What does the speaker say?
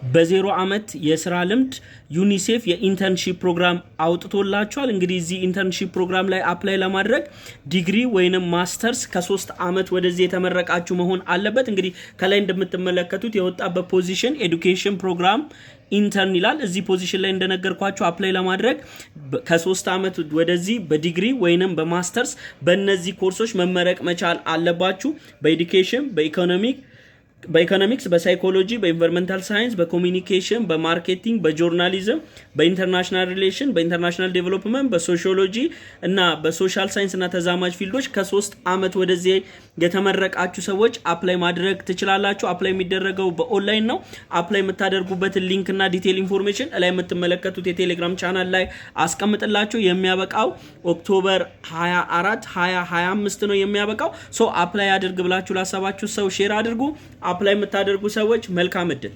በዜሮ አመት የስራ ልምድ ዩኒሴፍ የኢንተርንሺፕ ፕሮግራም አውጥቶላችኋል። እንግዲህ እዚህ ኢንተርንሺፕ ፕሮግራም ላይ አፕላይ ለማድረግ ዲግሪ ወይንም ማስተርስ ከ3 አመት ወደዚህ የተመረቃችሁ መሆን አለበት። እንግዲህ ከላይ እንደምትመለከቱት የወጣበት ፖዚሽን ኤዱኬሽን ፕሮግራም ኢንተርን ይላል። እዚህ ፖዚሽን ላይ እንደነገርኳችሁ አፕላይ ለማድረግ ከ3 አመት ወደዚህ በዲግሪ ወይንም በማስተርስ በእነዚህ ኮርሶች መመረቅ መቻል አለባችሁ። በኤዱኬሽን፣ በኢኮኖሚክስ፣ በሳይኮሎጂ፣ በኢንቫይሮንመንታል ሳይንስ፣ በኮሚኒኬሽን፣ በማርኬቲንግ፣ በጆርናሊዝም፣ በኢንተርናሽናል ሪሌሽን፣ በኢንተርናሽናል ዴቨሎፕመንት፣ በሶሺዮሎጂ እና በሶሻል ሳይንስ እና ተዛማጅ ፊልዶች ከ3 አመት ወደዚህ የተመረቃችሁ ሰዎች አፕላይ ማድረግ ትችላላችሁ። አፕላይ የሚደረገው በኦንላይን ነው። አፕላይ የምታደርጉበትን ሊንክ እና ዲቴል ኢንፎርሜሽን ላይ የምትመለከቱት የቴሌግራም ቻናል ላይ አስቀምጥላችሁ። የሚያበቃው ኦክቶበር 24 2025 ነው የሚያበቃው። ሶ አፕላይ አድርግ ብላችሁ ላሰባችሁ ሰው ሼር አድርጉ። አፕላይ የምታደርጉ ሰዎች መልካም እድል